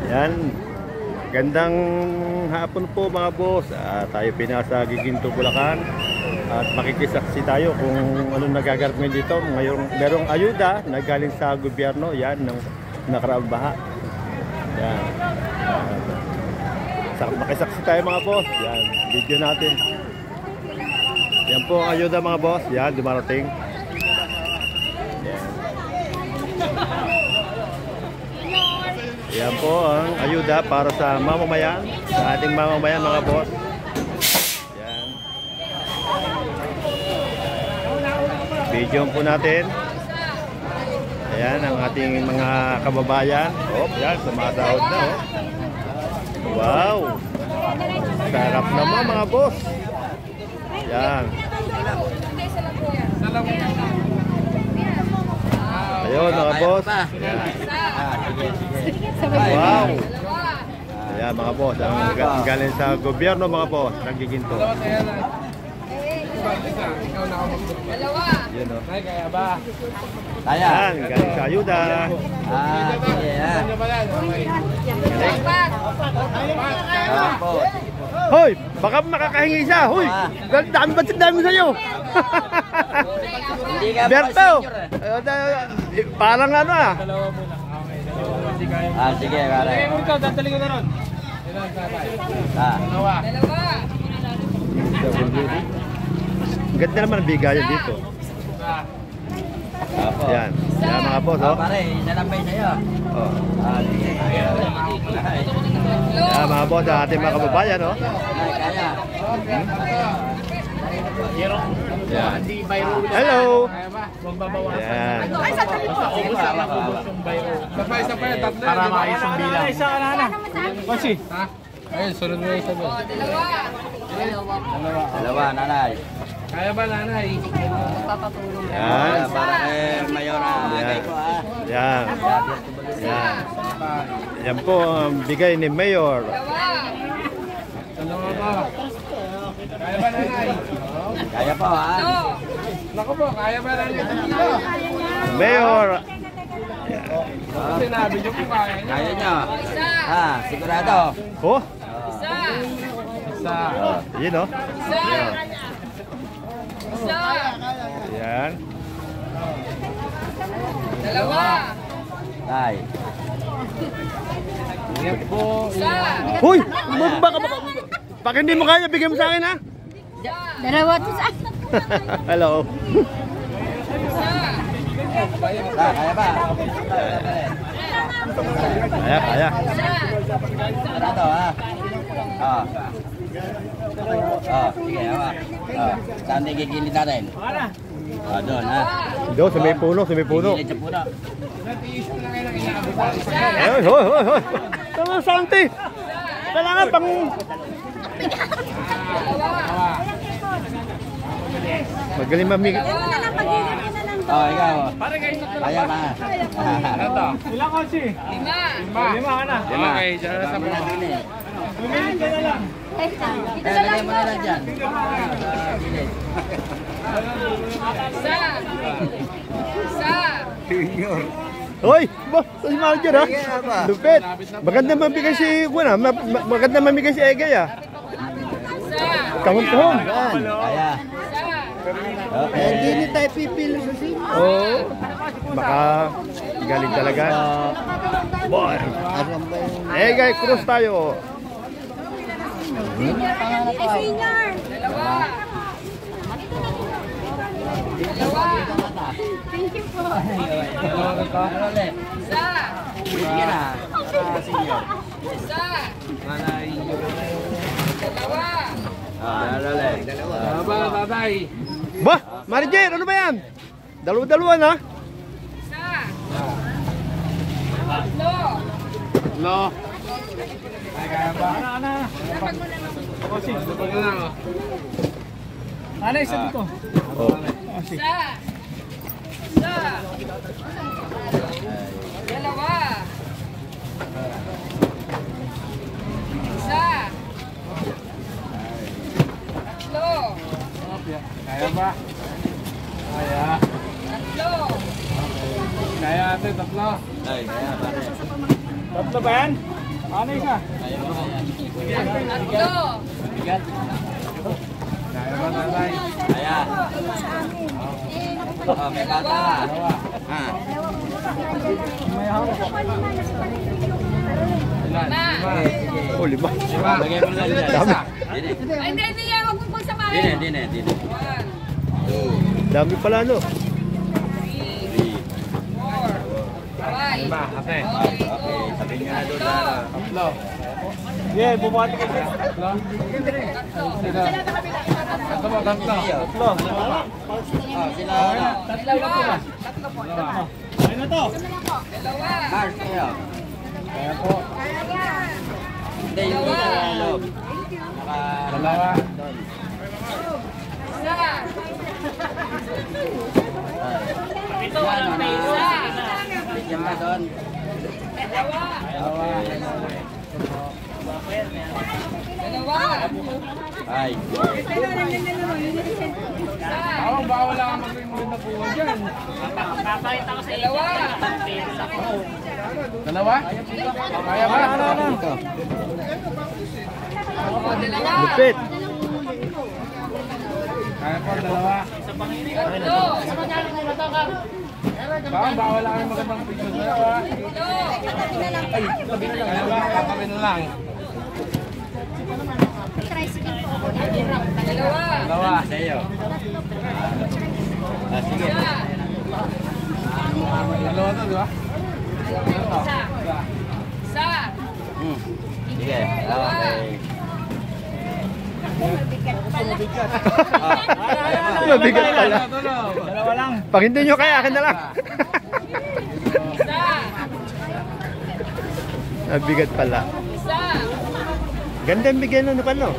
Yan. Gandang hapon po mga boss. Tayo pinasa Giginto, Bulacan. At makikisaksi tayo kung anong nagaganap ngayon dito. Ngayon, merong ayuda na galing sa gobyerno. Yan, ng nakaraang baha. Yan. Makisaksi tayo mga boss. Yan, video natin. Yan po ang ayuda mga boss. Yan, dumarating. Yan. Yan po ang ayuda para sa mamamayan. Sa ating mamamayan mga boss. Yan. Video po natin. Ayan ang ating mga kababayan. Oh, yan, sumasahod na. Oh. Wow! Sarap naman mga boss. Yan. Ayun mga boss. Yan. Wow! Ayan mga boss. Ang galing sa gobyerno mga boss. Nagiginto. Yun o. Kaya ba? Ayan, galing sa ayuda. Sige yan. Hoy, baka makakahingi siya. Hoy, dami ba dami sa'yo? Berto! Parang ano ah. Sige, kare. Ikaw, dadali ko na ron. Dalawa. Ganda naman ang bigayan dito. Yan. Yan mga boss, oh. Pare, isa lang ba sa'yo? Oh. Sige. Yan mga boss, ating mga kababayan, oh. Kaya. Yan. Hello! Yan. Para maayos ang bilang. Isa ka na. Kasi? Ayun, sunod mo isa doon. Dalawa, nanay. Kaya ba nanay? Yan. Para kay Mayor Agay ko ah. Yan. Yan. Yan po ang bigay ni Mayor. Dalawa ba? Kaya ba nanay? Kaya pa ha. Naku po, kaya ba nanay? Mayor. Sinabi niyo po kaya niyo. Kaya nyo. Ha, sigurado. Oh, Isa. yun oh. Yan. Tay. Yan po. Hoy! Baka hindi mo kaya, bigyan mo sa akin ha? Dalawa to sa Hello. Kaya ba? Kaya. Sigurado ha. Sige ha. Saan din gigilid natin? Doon ha. Doon, sa may puno, sa may puno. Gigilid sa puno. Hoy. Tama, Santi. Kailangan pang... Magaling mamigay. Ikaw. Kaya ba? Ilang kasi? Lima ka na. Okay, dyan na sa puno. Lumilit ka na lang. Lagay mo na lang dyan. Hoy! Si manager ha? Lupit! Maganda mamigay si... Maganda mamigay si Egay ha? Kahon-kahon. Kaya. Okay. Hindi ni tayo pipili sa sino. Oo. Baka galing talaga. Boy! Egay, cross tayo. Senior! Thank you po. Sige na. Senior. Dalawa ba, tatay? Ba! Marijer, ano ba yan? Dalawa-dalawa na? No. Kaya ba? Ana. Kasi, lapag na lang. Ana, isa dito. Oh. Kaya ba? Kaya. Kaya ate, tatlo. Ay, kaya pare. Tatlo ba yan? Ano isa? Bigat. Kaya ba tatay? Ayan. Oh, may bata na. Ha. Oh, 5. Lagyan mo lang dyan. Dami. Dine. Hindi yan. Huwag mong pagsamahin. Dine. Dami pala, no? 3. Lima, ate. Okay, sabihin nyo na doon na. Tatlo. Yeah, bumati ka siya. Tatlo. Sino? Tatlo mo, tatlo. Tatlo. Oh, sila. Ayun na to. Mars, kayo. Kaya po. Hindi, yung dito sa loob. Dalawa. Bigyan ba doon? Ay. Bawal lang ang mag-ring na buwan dyan. Dalawa? Kaya ba? Dito. Lupit. Kaya po, dalawa. Bawal lang ang magandang picture. Dalawa. Kaya ba? Kakabi na lang. Dalawa. Sa iyo. Ah, sige. Dalawa to, di ba? Sige. Okay. Mabigat pala. Dalawa lang. Pag hindi nyo kaya, akin na lang. Mabigat pala. Ganda ang bigyan nun, no?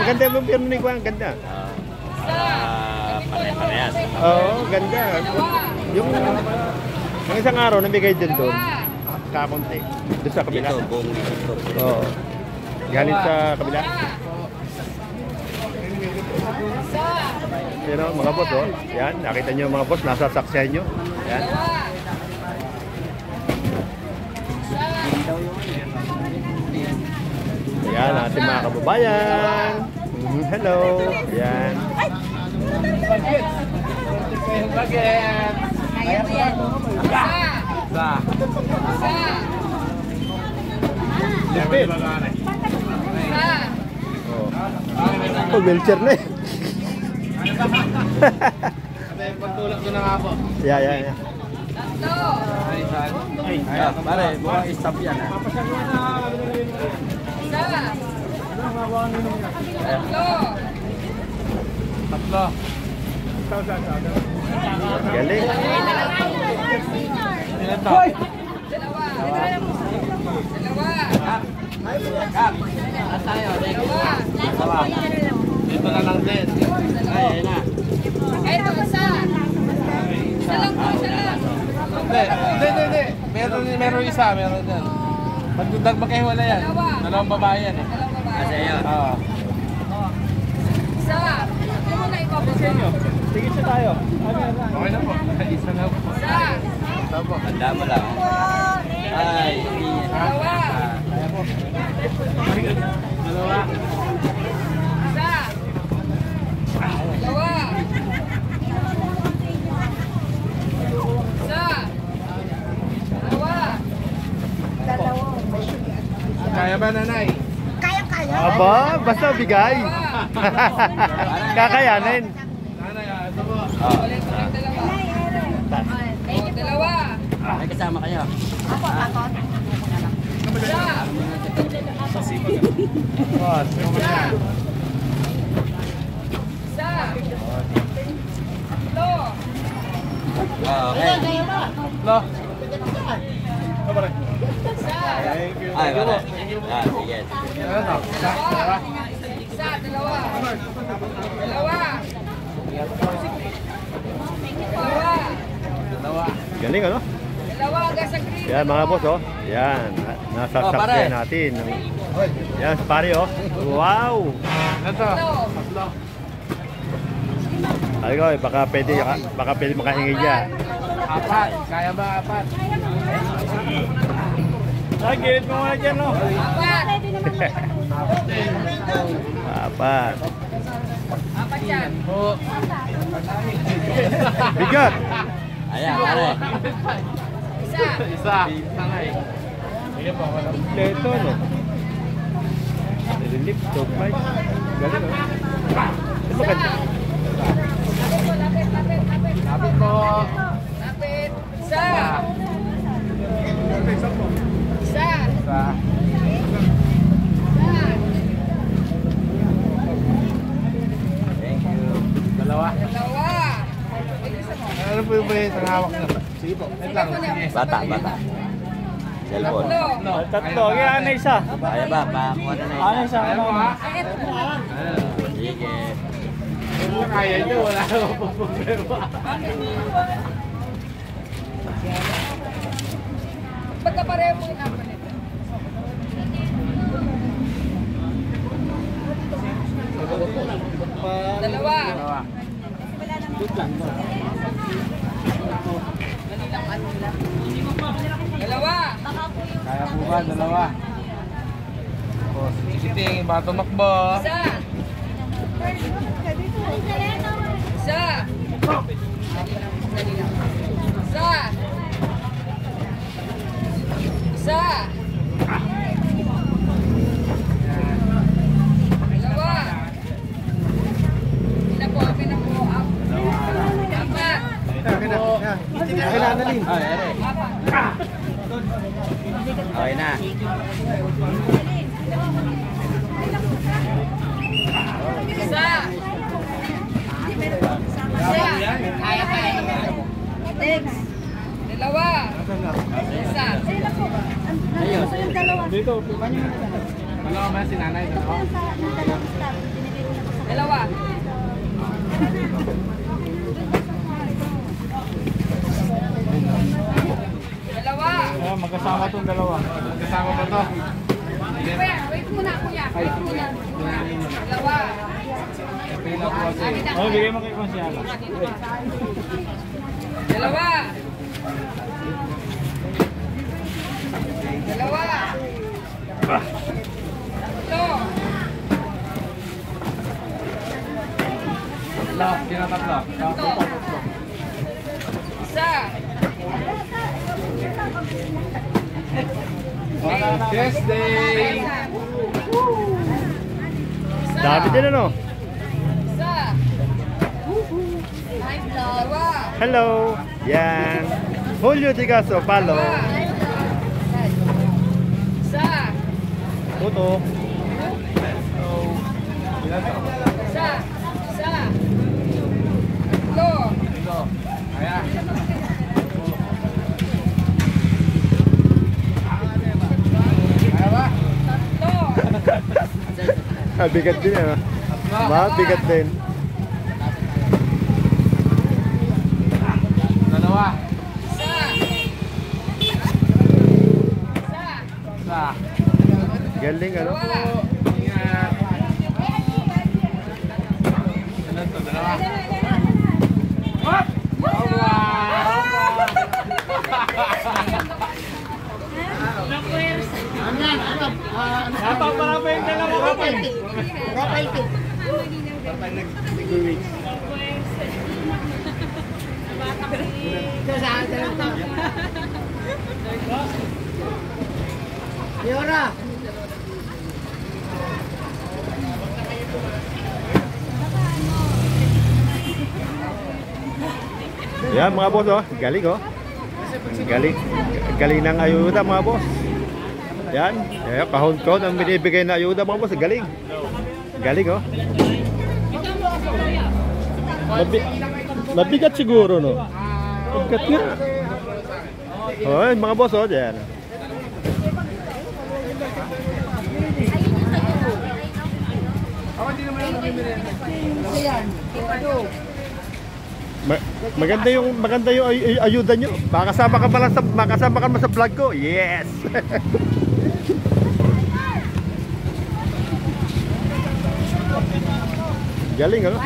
Ganda ang bigyan nun, ganda. Pare-parehas. Oo, ganda. Yung isang araw, nabigay din doon. Kakunti. Doon sa kabila. Dito, buong dito. Oo. Galing sa kabila. Yan o, mga boss, oh. Yan, nakita nyo mga boss, nasa saksyan nyo. Yan. Yan, ating mga kababayan. Hello. Yan. Bagay. Sa. Lupit. Oh, wheelchair na eh. Pagtulak ko na nga po. Yeah. Ah, pare, mukhang stop yan ah. Tatlo. Galing. Ilan to? Dito na lang din. Ay, ayun na. Hindi. Meron isa, meron din. Pagdudag magkahiwala yan. Dalawang babae yan eh. Kasi yun. Oo. Sige siya tayo. Okay na po. Isa na po. Isa po. Tanda mo lang. Ay, hindi yan. Kaya po. Dalawa. Kaya ba, nanay? Aba, basta bigay. Kakayanin. Nanay, ito po. May kasama kayo. Boss, yung mga yan. Okay. Lo. Thank you. Ay, wala. Ah, sige. Ano to? Dalawa. Galing ano? Yan mga boss, oh. Yan, nasa Oh, pare. saksyan natin. Yan, pare, oh. Wow! Ano to? Tatlo. Ay ko, baka pwede makahingi dyan. Apat. Kaya ba apat? Ay, gilid mo muna dyan, no? Apat. Apat yan. Bigat. Ayan, pare. Isa. Isa. Sige po. Ito, no? Nililip, top 5. Galing, no? Ito maganda. Lapit. Lapit po. Lapit. Isa. Isa po. Isa. Isa. Thank you. Dalawa. Dalawa. May isa mo. Ano po yung isang hawak na? Sige po. Wait lang. Sige. Bata. Cellphone. Tatlo. Tatlo. Kaya na isa. Ayan ba, pakuha na na Ano isa. isa? Ito. Sige. Kung kaya nyo, wala naman po problema. Pagkapareho mo yung apat nito. Dalawa. Dalawa. Dalawa. Kaya po ba? Dalawa. O, siting, ba tumakbo? Isa. Isa. Isa. Isa. Dalawa. Akin na po. Apat. Kailangan din. Okay na. Isa. Next. Dalawa. Isa. Ayun. Dito, pipa nyo. Dalawa ba si nanay? Dalawa? Dalawa. Dalawa. Ayan, magkasama itong dalawa. Magkasama ba ito? Kuya, wait muna kuya. Wait muna. Dalawa. Pila po kasi. Oh, bigay mo kay Konsyala. Dalawa. Dalawa. Tatlo. Tatlo, tinatatlo. Tatlo. Isa. Yes, day! Isa. Dami din, ano? Isa. Dalawa. Hello. Yan. Julio Digaso, palo. Isa. Puto. Isa. Isa. Tatlo. Dito. Kaya. Kaya ba? Tatlo. Bigat din, ano? Bigat din. Dalawa. Isa. Isa. Isa. Galing, ano? Dalawa. Ingat. Ano ito? Dalawa. Hop! Dapat para pa yung dalawa kami. Yan, mga boss, oh. Galing, oh. Galing ng ayuda, mga boss. Yan. Kaya kahon-kahon ang binibigay na ayuda, mga boss. Galing. Galing, oh. Mabigat siguro, no? Mabigat nga. Oh, yan, mga boss, oh. Yan. Maganda yung ayuda nyo. Makasama ka pala makasama ka sa vlog ko. Yes. Galing, ano?